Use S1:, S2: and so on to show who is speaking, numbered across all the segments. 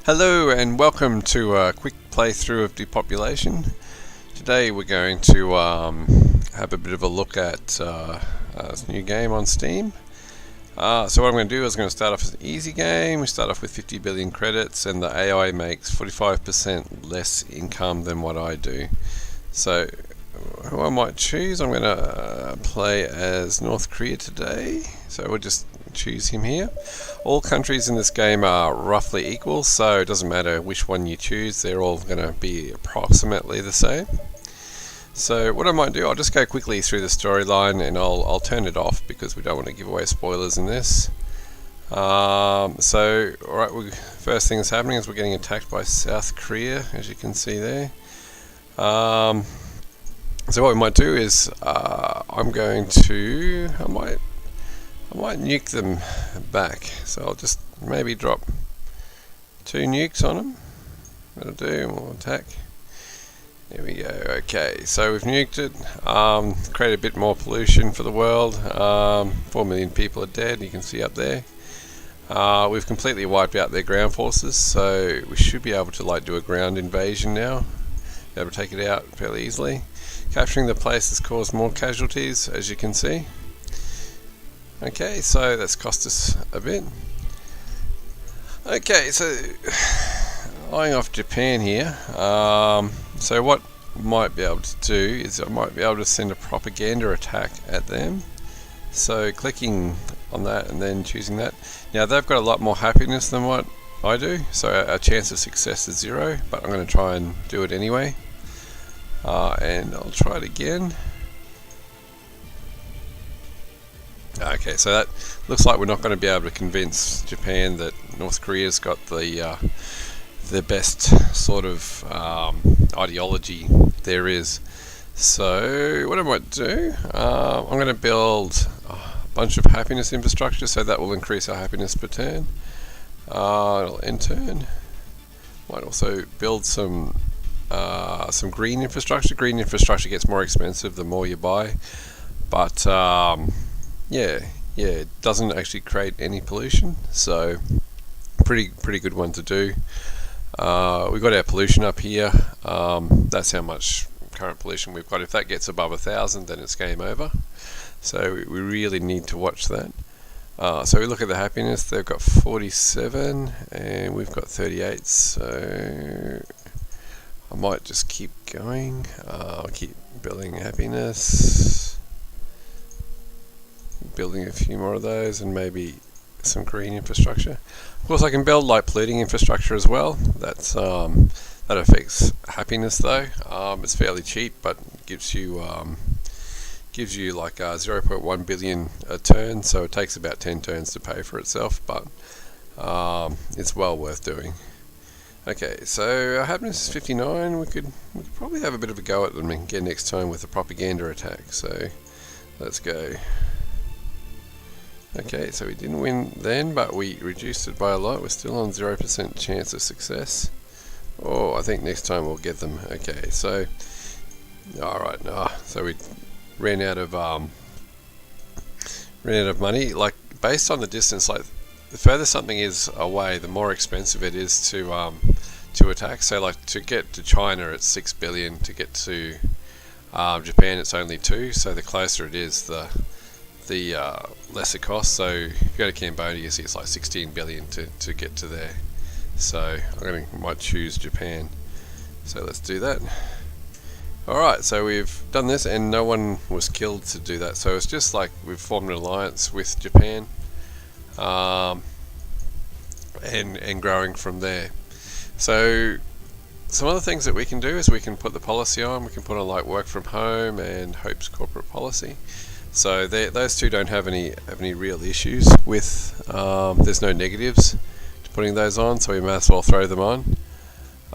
S1: Hello and welcome to a quick playthrough of Depopulation. Today we're going to have a bit of a look at this new game on Steam. So what I'm going to do is I'm going to start off with an easy game. We start off with 50 billion credits and the AI makes 45% less income than what I do. So who I might choose, I'm going to play as North Korea today. So we'll just choose him here. All countries in this game are roughly equal, so it doesn't matter which one you choose, they're all going to be approximately the same. So what I might do, I'll just go quickly through the storyline and I'll turn it off because we don't want to give away spoilers in this. So alright, first thing that's happening is we're getting attacked by South Korea, as you can see there. So what we might do is I might nuke them back, so I'll just maybe drop 2 nukes on them. That'll do, and we'll attack. There we go. Okay, so we've nuked it, create a bit more pollution for the world. 4 million people are dead, you can see up there. We've completely wiped out their ground forces, so we should be able to do a ground invasion now. Be able to take it out fairly easily. Capturing the place has caused more casualties, as you can see. Okay, so that's cost us a bit. Okay, so eyeing off Japan here. So what I might be able to do is I might be able to send a propaganda attack at them. So clicking on that and then choosing that. Now they've got a lot more happiness than what I do, so our chance of success is 0, but I'm going to try and do it anyway. And I'll try it again. Okay, so that looks like we're not going to be able to convince Japan that North Korea's got the best sort of ideology there is. So what I might do, I'm going to build a bunch of happiness infrastructure, so that will increase our happiness per turn. It'll end turn. Might also build some green infrastructure. Green infrastructure gets more expensive the more you buy, but yeah, it doesn't actually create any pollution, so pretty good one to do. We've got our pollution up here. That's how much current pollution we've got. If that gets above 1,000, then it's game over. So we really need to watch that. So we look at the happiness. They've got 47, and we've got 38. So I might just keep going. I'll keep building happiness. Building a few more of those and maybe some green infrastructure. Of course I can build polluting infrastructure as well. That's that affects happiness though. It's fairly cheap, but gives you like 0.1 billion a turn, so it takes about 10 turns to pay for itself, but it's well worth doing. Okay, so our happiness is 59. We could probably have a bit of a go at them again next time with a propaganda attack, so let's go. Okay, so we didn't win then, but we reduced it by a lot. We're still on 0% chance of success. Oh, I think next time we'll get them. Okay, so alright, so we ran out of money. Like, based on the distance, like the further something is away, the more expensive it is to attack. So like to get to China it's 6 billion, to get to Japan it's only 2, so the closer it is the lesser cost. So if you go to Cambodia, you see it's like 16 billion to get to there. So might choose Japan. So let's do that. Alright, so we've done this and no one was killed to do that. So it's just like we've formed an alliance with Japan, and growing from there. So some other things that we can do is we can put the policy on. We can put on like work from home and Hope's corporate policy. So those two don't have any real issues with. There's no negatives to putting those on, so we may as well throw them on.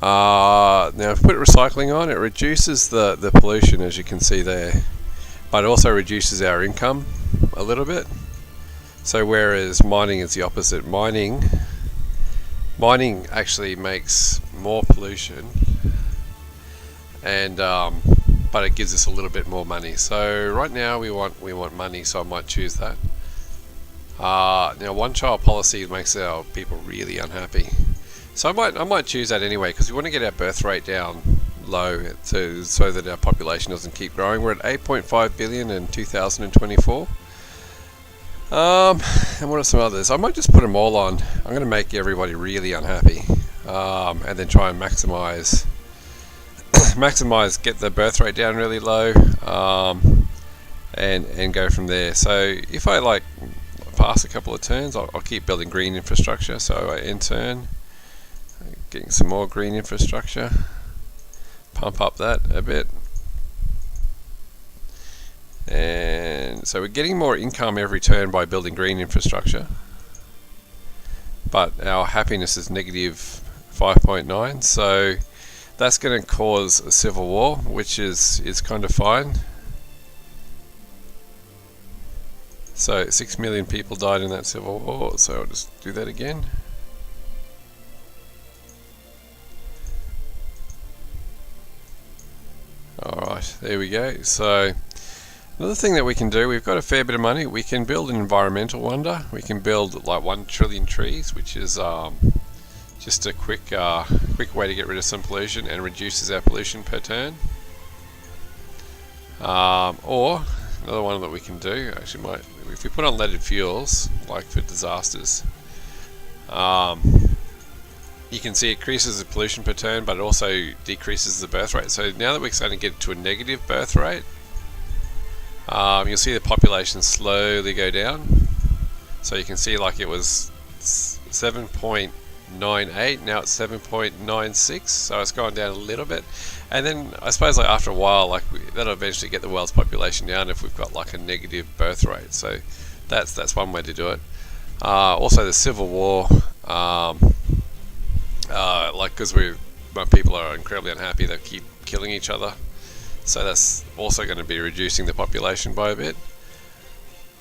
S1: Now if we put recycling on, it reduces the pollution, as you can see there, but it also reduces our income a little bit. So whereas mining is the opposite, mining actually makes more pollution, and but it gives us a little bit more money. So right now we want money, so I might choose that. Now one child policy makes our people really unhappy. So I might choose that anyway, because we want to get our birth rate down low so that our population doesn't keep growing. We're at 8.5 billion in 2024. And what are some others? I might just put them all on. I'm going to make everybody really unhappy, and then try and maximize, get the birth rate down really low, and go from there. So if I like pass a couple of turns, I'll keep building green infrastructure. So I end turn, getting some more green infrastructure, pump up that a bit. And so we're getting more income every turn by building green infrastructure, but our happiness is negative 5.9, so that's going to cause a civil war, which is kind of fine. So 6 million people died in that civil war, so I'll just do that again. Alright, there we go. So another thing that we can do, we've got a fair bit of money. We can build an environmental wonder. We can build like 1 trillion trees, which is just a quick way to get rid of some pollution and reduces our pollution per turn. Or another one that we can do, actually if we put on leaded fuels, like for disasters, you can see it increases the pollution per turn, but it also decreases the birth rate. So now that we're starting to get to a negative birth rate, you'll see the population slowly go down. So you can see like it was 7.98, now it's 7.96, so it's gone down a little bit. And then I suppose like after a while, like that'll eventually get the world's population down if we've got like a negative birth rate. So that's one way to do it. Also the civil war, like because people are incredibly unhappy, they keep killing each other. So that's also going to be reducing the population by a bit.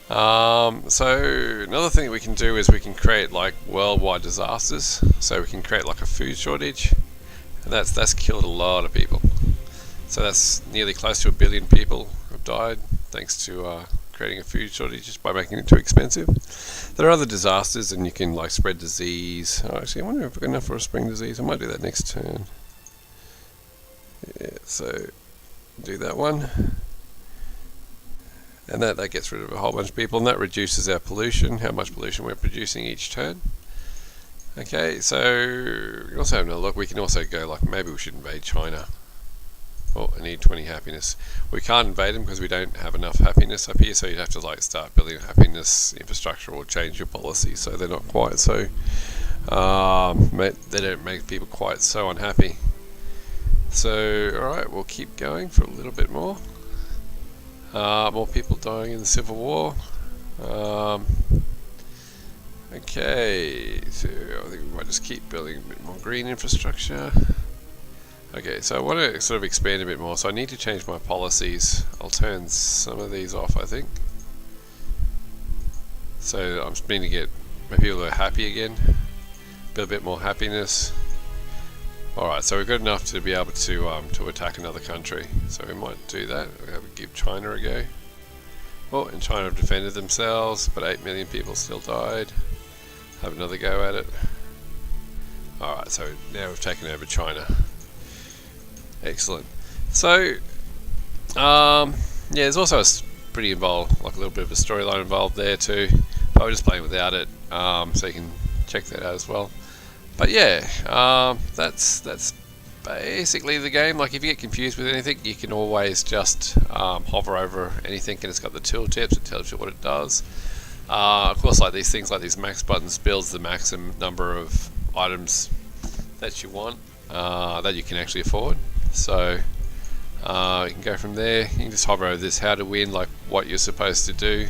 S1: So another thing that we can do is we can create like worldwide disasters. So we can create like a food shortage, and that's killed a lot of people. So that's nearly close to 1 billion people have died thanks to creating a food shortage just by making it too expensive. There are other disasters, and you can like spread disease. Actually, I wonder if we've got enough for a spring disease. I might do that next turn. Yeah, so do that one, and that gets rid of a whole bunch of people, and that reduces our pollution, how much pollution we're producing each turn. Okay, so we can also have another look. We can also go like maybe we should invade China. Oh, I need 20 happiness. We can't invade them because we don't have enough happiness up here, so you'd have to like start building happiness infrastructure or change your policy so they're not quite so they don't make people quite so unhappy. So alright, we'll keep going for a little bit more. More people dying in the civil war. Okay, so I think we might just keep building a bit more green infrastructure. Okay, so I want to sort of expand a bit more, so I need to change my policies. I'll turn some of these off, I think. So I'm beginning to get my people who are happy again. Build a bit more happiness. Alright, so we've got enough to be able to attack another country. So we might do that. We'll give China a go. Oh, and China have defended themselves, but 8 million people still died. Have another go at it. Alright, so now we've taken over China. Excellent. So, yeah, there's also a pretty involved, like a little bit of a storyline involved there too. But we're just playing without it, so you can check that out as well. But yeah, that's basically the game. Like if you get confused with anything, you can always just hover over anything, and it's got the tooltips. It tells you what it does. Of course, like these things, like these max buttons, builds the maximum number of items that you want, that you can actually afford. So you can go from there. You can just hover over this, how to win, like what you're supposed to do.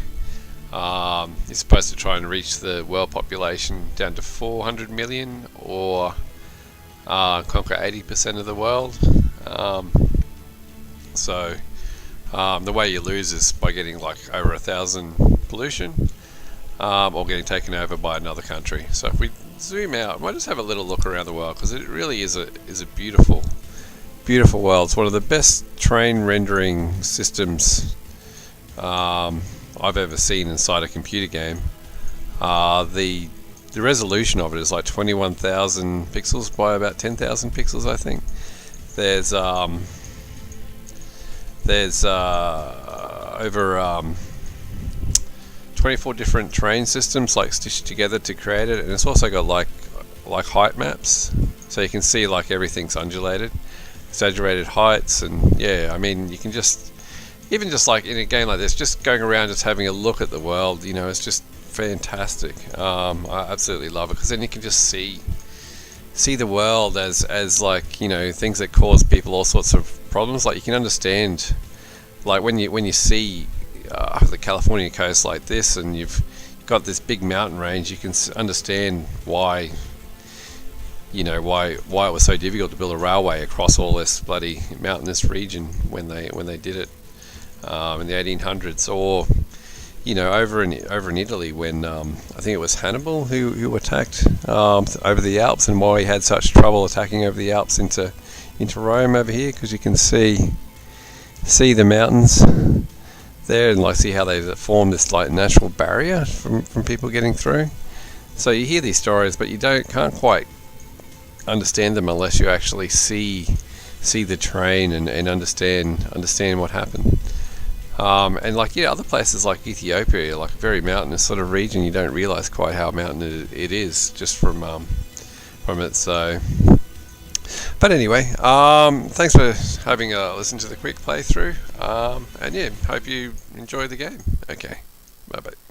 S1: You're supposed to try and reach the world population down to 400 million, or conquer 80% of the world. So the way you lose is by getting like over 1,000 pollution, or getting taken over by another country. So if we zoom out, we might just have a little look around the world, because it really is a beautiful world. It's one of the best train rendering systems I've ever seen inside a computer game. The the resolution of it is like 21,000 pixels by about 10,000 pixels, I think. There's over 24 different terrain systems like stitched together to create it, and it's also got like height maps, so you can see like everything's undulated, exaggerated heights, and yeah, I mean you can just, even just like in a game like this, just going around just having a look at the world, you know, it's just fantastic. I absolutely love it, because then you can just see the world as like, you know, things that cause people all sorts of problems. Like you can understand, like when you see the California coast like this, and you've got this big mountain range, you can understand why, you know, why it was so difficult to build a railway across all this bloody mountainous region when they did it in the 1800s, or you know, over in Italy when I think it was Hannibal who attacked over the Alps, and why he had such trouble attacking over the Alps into Rome over here, because you can see the mountains there, and like see how they form this like natural barrier from people getting through. So you hear these stories, but you can't quite understand them unless you actually see the terrain and understand what happened. And like, yeah, other places like Ethiopia, like a very mountainous sort of region, you don't realise quite how mountainous it is just from it. So, but anyway, thanks for having a listen to the quick playthrough, and yeah, hope you enjoy the game. Okay, bye bye.